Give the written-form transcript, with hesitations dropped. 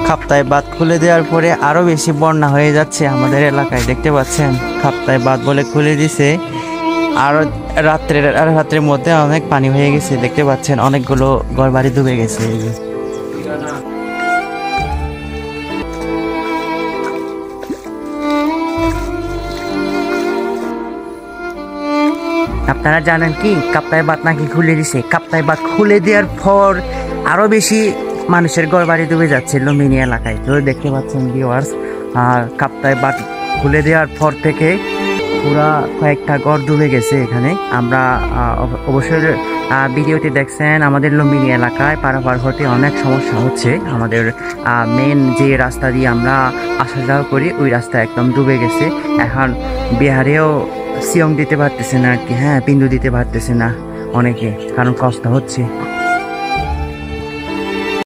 খাপ্তায় বাঁধ খুলে দেওয়ার পরে আরো বেশি বন্যা হয়ে যাচ্ছে আমাদের এলাকায়, দেখতে পাচ্ছেন। খাপ্তায় বাঁধ বলে খুলে দিছে, আর রাত্রের মধ্যে অনেক পানি হয়ে গেছে, দেখতে পাচ্ছেন। অনেকগুলো ঘরবাড়ি ডুবে গেছে। আপনারা জানেন কি, কাপ্তাই বাঁধ নাকি খুলে দিছে। কাপ্তাই বাঁধ খুলে দেওয়ার পর আরো বেশি মানুষের ঘরবাড়ি ডুবে যাচ্ছে লুম্বিনী এলাকায়। তো দেখতে পাচ্ছেন ভিউয়ার্স, আর কাপ্তাই বাঁধ খুলে দেওয়ার পর থেকে পুরা কয়েকটা ঘর ডুবে গেছে এখানে। আমরা অবশ্যই ভিডিওটি দেখছেন, আমাদের লুম্বিনী এলাকায় পারাপার হতে অনেক সমস্যা হচ্ছে। আমাদের মেন যে রাস্তা দিয়ে আমরা আসা যাওয়া করি, ওই রাস্তা একদম ডুবে গেছে। এখন বিহারেও সিয়ং দিতে পারতেছে না আর কি, হ্যাঁ, বিন্দু দিতে পারতেছে না অনেকে, কারণ কষ্ট হচ্ছে।